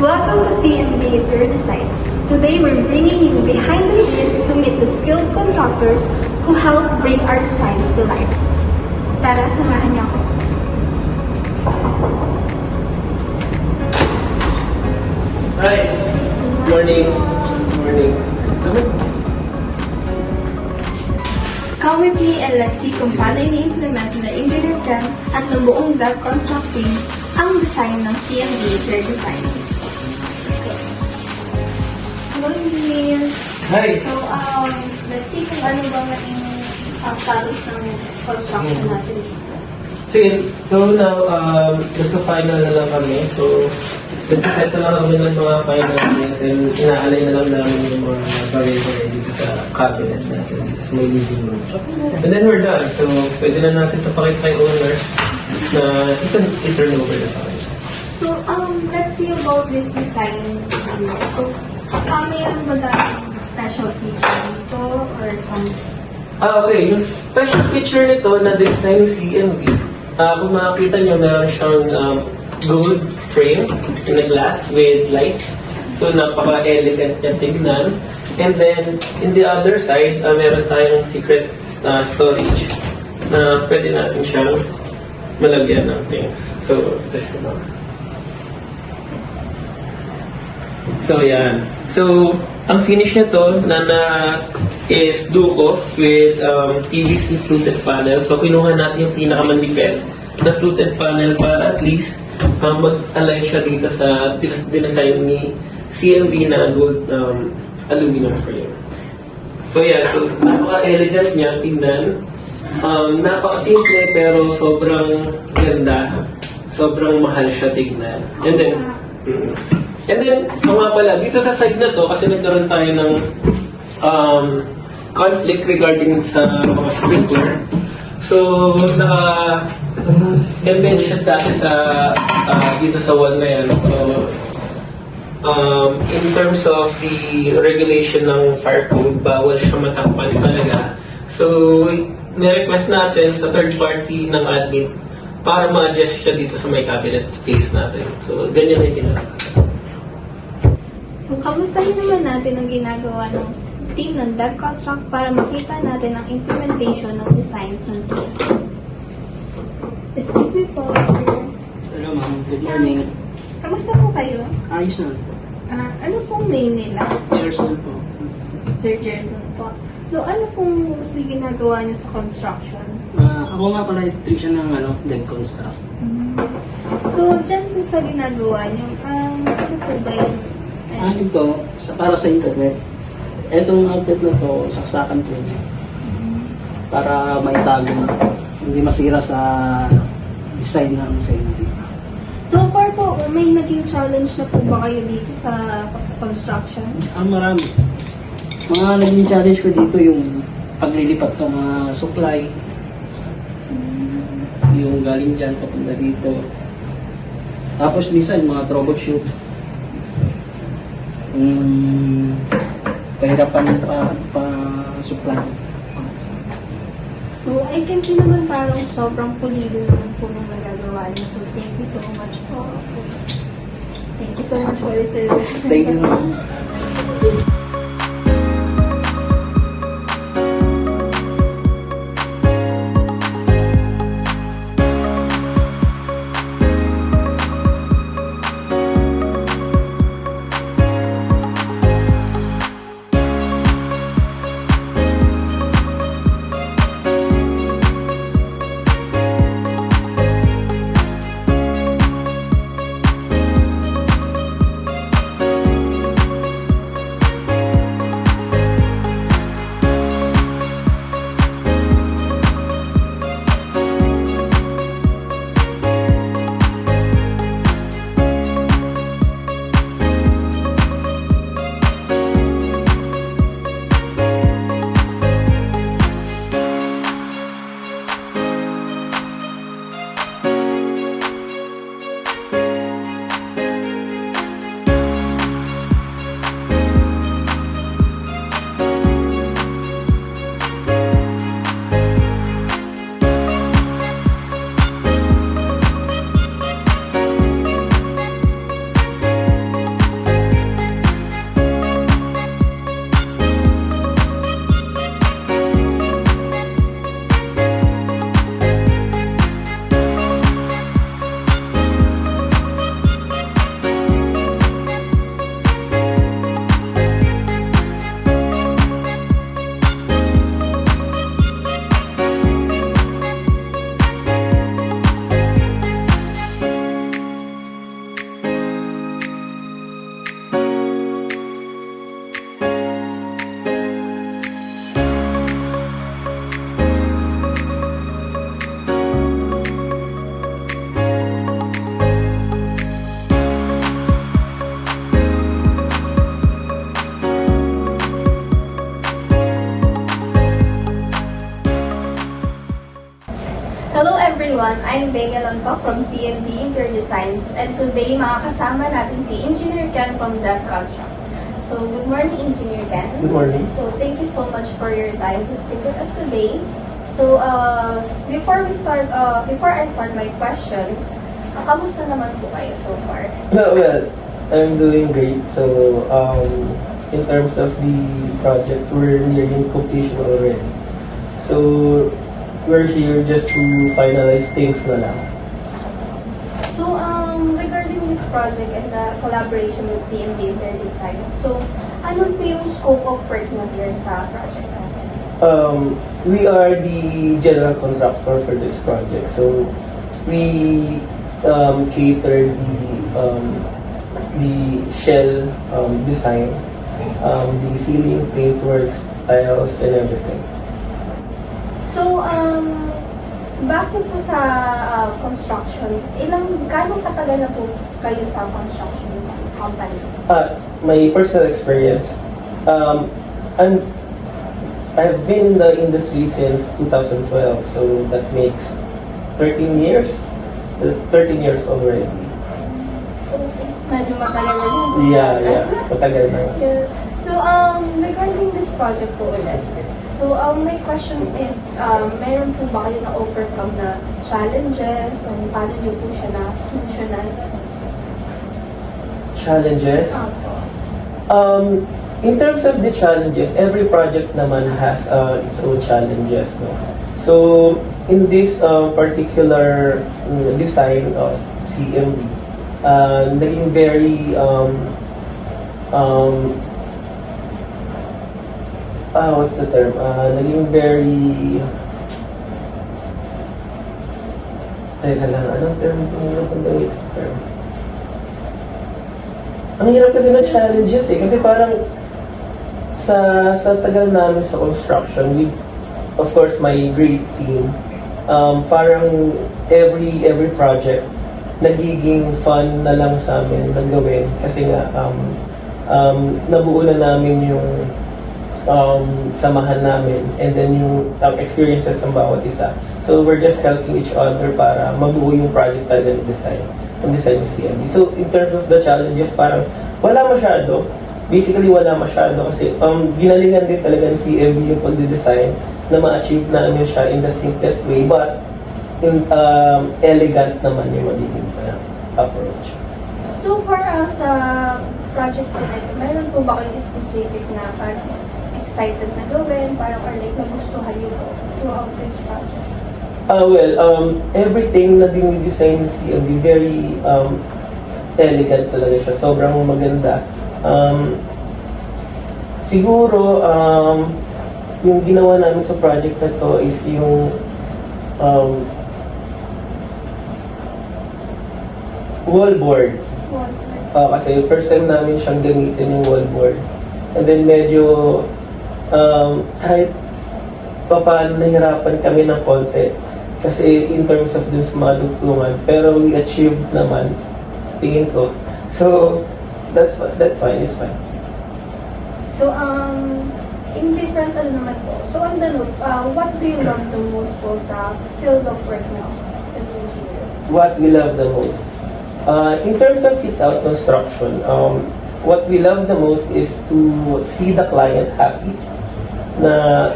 Welcome to CMB Interior Design. Today we're bringing you behind the scenes to meet the skilled contractors who help bring our designs to life. Tara, samahan niyo ako. Hi. Morning. Morning. Come with me and let's see kung paano i-implement na Engineer Ken at ng buong Dev Construct team ang design ng CMB Interior Design. Hello, Engineer. Hi. So, let's see kung ano ba naging status ng construction natin. Sige. So now, nagka-final na lang kami. So, nagsisettle lang kami ng mga final things and inaalay na lang namin yung mga bagay-bagay dito sa cabinet natin, dito sa may living room. And then we're done. So, pwede na natin ito pakita kay owner na i-turn over na sa kanya. So, let's see about this design. So, mayroon ba tayong special feature dito or something? Okay. Yung special feature nito na design ng CMB, kung makakita nyo, meron siyang gold frame in a glass with lights. So, napaka-elegant niya tignan. And then, in the other side, meron tayong secret storage na pwede natin siyang malagyan ng things. So, ito siya na. So, yan. So, ang finish nito is Duco with PVC fluted panel. So, kinuha natin yung pinakamanipes na fluted panel para at least mag-align siya dito sa dinesign ni CMB na gold aluminum frame. So, yeah. So, napaka-elegant niya. Tingnan. Napaka-simple pero sobrang ganda. Sobrang mahal siya tignan. And then, nga pala, dito sa side na to, kasi nagkaroon tayo ng conflict regarding sa mga sprinkler. So, naka-embed siya dati sa dito sa wall na yan. So, in terms of the regulation ng fire code, bawal siya matakpan talaga. So, nirequest natin sa third party ng admin para ma-adjust siya dito sa may cabinet space natin. So, ganyan na yung ginagawa. So, kamustahin naman natin ang ginagawa ng team ng Dev Construct para makita natin ang implementation ng designs ng school. Excuse me po, sir. Hello ma'am, good morning. Kamusta po kayo? Ayos na po. Ano pong name nila? Gerson po. Sir Gerson po. So, ano pong mostly ginagawa niyo sa construction? Ako nga pala electrician ng Dev Construct. So, dyan po sa ginagawa niyo, ano po ba yun? Ito, para sa internet. Itong outlet na to, saksakan po. Para maitago na. Hindi masira sa design ng CMB. So far po, may naging challenge na po ba kayo dito sa construction? Marami. Mga naging challenge ko dito yung paglilipat ng mga supply. Yung galing dyan, papunta dito. Tapos minsan, mga troubleshoot. Pahirapan pa-supply. So, I can see naman parang sobrang pulido naman po nung nagagawa niyo. So, thank you so much po. Thank you so much for this, sir. Thank you. Hello everyone, I'm Bea Lantok from CMB Interior Designs, and today makakasama natin si Engineer Ken from Dev Construct. So good morning Engineer Ken. Good morning. So thank you so much for your time to speak with us today. So before I start my questions, kamusta naman po kayo so far? Well, I'm doing great. So, in terms of the project, we're nearing completion already. So, we're here just to finalize things na lang. So regarding this project and the collaboration with CMB Interior Design, so ano po yung scope of work natin sa project natin? We are the general contractor for this project. So, we cater the shell design, the ceiling, paintworks, tiles, and everything. So, base po sa construction, gano'ng katagal na po kayo sa construction company? My personal experience, I've been in the industry since 2012, so that makes 13 years. 13 years already. Medyo matagal na din. Yeah, matagal na. Yeah. So, regarding this project po ulit, so my question is, meron po ba kayo na-overcome na challenges and paano niyo po siya na-solusyonan? Challenges? Opo. In terms of the challenges, every project naman has its own challenges. No? So, in this particular design of CMB, naging very what's the term? Naging very teka lang, anong term itong term? Ang hirap kasi ng challenges kasi parang sa tagal namin sa construction, we, of course, my great team, parang every project nagiging fun na lang sa amin na gawin kasi nga nabuo na namin yung samahan namin and then yung experiences ng bawat isa. So we're just helping each other para mabuo yung project talaga ng design ng CMB. So in terms of the challenges, parang wala masyado. Basically wala masyado kasi ginalingan din talaga ng CMB yung pagde-design na ma-achieve namin siya in the simplest way, but in elegant naman yung magiging approach. So for sa project po na ito, meron po ba kayong specific na parang excited na gawin, parang or like nagustuhan niyo po throughout this project? Everything na din-design ng CMB, very elegant talaga siya. Sobrang maganda. Siguro, yung ginawa namin sa project na to is yung wallboard. Kasi first time namin siyang gamitin yung wallboard. And then medyo kahit paano nahirapan kami ng konti. Kasi in terms of dun sa mga dugtungan. Pero we achieved naman, tingin ko. So, that's fine, it's fine. So, in different naman po. So, on the note, what do you love the most po sa field of work now as an engineer? What we love the most? In terms of fit-out construction, what we love the most is to see the client happy na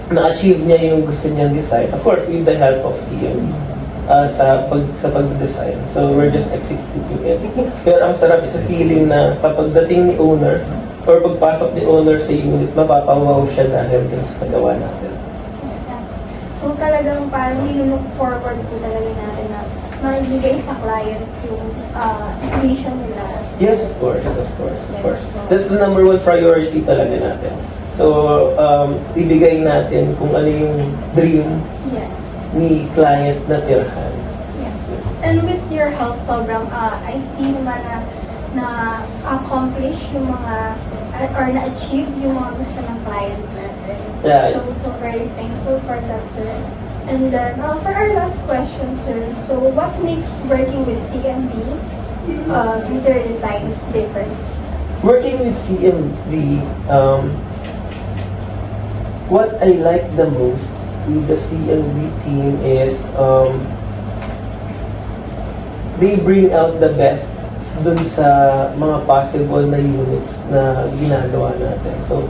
na-achieve niya yung gusto niyang design. Of course, with the help of CMB sa pag-design. So, we're just executing it. Pero ang sarap sa feeling na kapag dating ni owner or pagpasok ni owner sa unit, mapapawaw siya dahil din sa paggawa natin. So, talagang parang nilook forward po talaga natin na maibigay sa client yung vision nila. Yes, of course. That's the number one priority talaga natin. So, ibigay natin kung ano yung dream Yeah. ni client na tirahan. Yes. And with your help, sobrang I see naman na accomplish yung mga or na-achieve yung mga gusto ng client natin. Yeah. So very thankful for that, sir. And then, for our last question, sir, so what makes working with CMB interior designs different? Working with CMB, what I like the most with the CLB team is they bring out the best dun sa mga possible na units na ginagawa natin. So,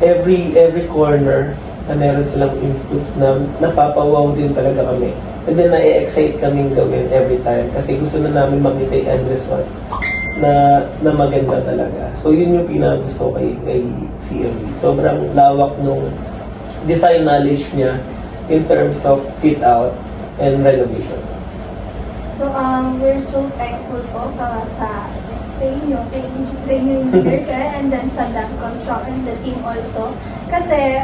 every corner na meron silang inputs na napapawaw din talaga kami. And then, na-excite kaming gawin every time kasi gusto na namin makita yung endless one na maganda talaga. So, yun yung pinakagusto kay CLB. Sobrang lawak nung design knowledge niya in terms of fit out and renovation. So, we're so thankful po sa inyo, kay Engineer ka, and then sa Dam Construction, the team also. Kasi,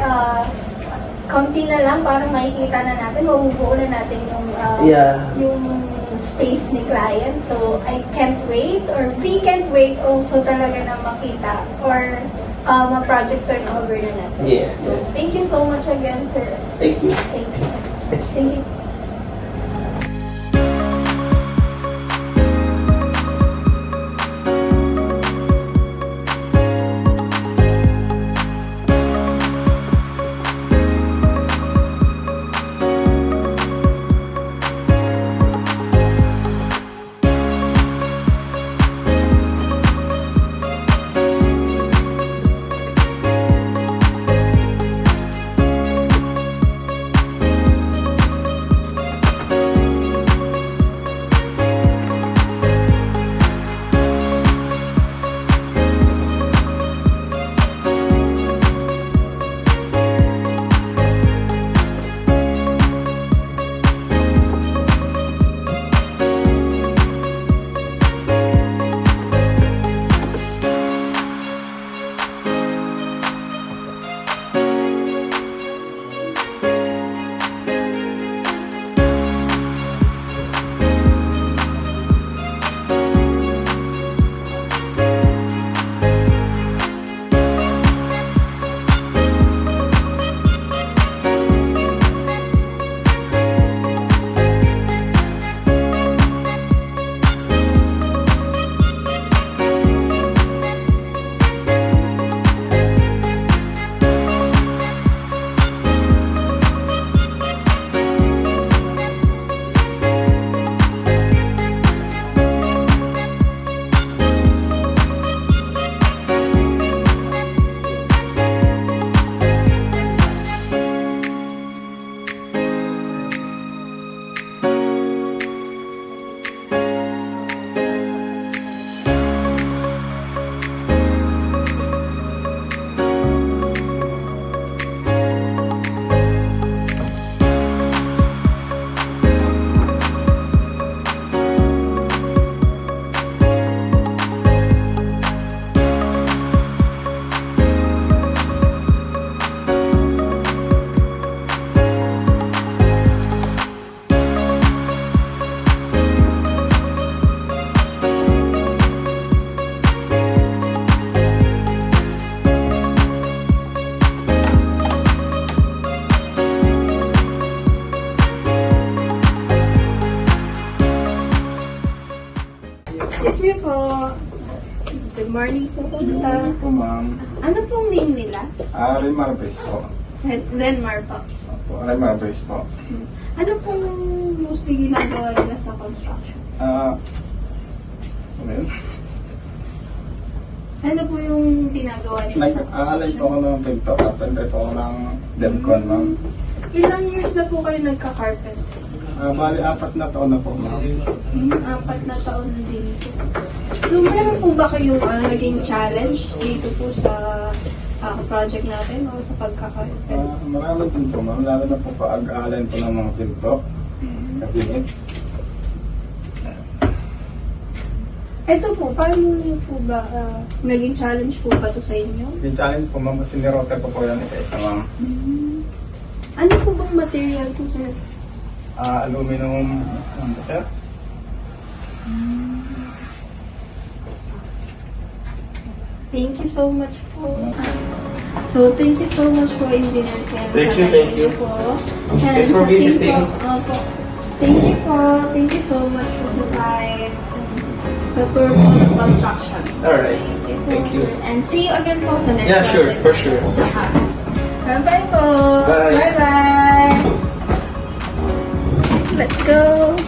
konti na lang, parang makikita na natin, mabubuo na natin yung space ni client. So, I can't wait, or we can't wait also talaga na makita, or ma-project turnover na natin. Yes, So, yes. thank you so much again, sir. Thank you. Thank you, sir. Thank you. Excuse me po. Good morning po. Good po, ma'am. Ano pong name nila? Renmar Base po. Renmar po. Renmar Base po. Ano pong mostly ginagawa nila sa construction? Ano yun? Ano po yung ginagawa nila sa Nag-aalay po ako construction? ng pinto. Kapente po ako ng Demcon, ma'am. Ilang years na po kayo nagka-carpet? Bali, 4 na taon na po, ma'am. 4 na taon na din po. So, meron po ba kayong naging challenge dito po sa project natin o sa pagka-carpet? Marami din po, ma'am. Lalo na po pag-aalay po ng mga pinto. Kabinet. Ito po, paano niyo po ba naging challenge po ba to sa inyo? Yung challenge po, ma'am, kasi niroter po po yan isa-isa, ma'am. Ano po bang material to, sir? Aluminum, ano sir? Thank you so much po. So, thank you so much po, Engineer Ken. Thank you, Sa thank time you. po. Thanks for sa team visiting. po, opo. Thank you po. Thank you so much po sa time. Sa tour po ng construction. Alright. Thank you so much. And see you again po sa next Yeah, sure, project. for sure. Bye-bye po. Bye. Bye-bye. Let's go!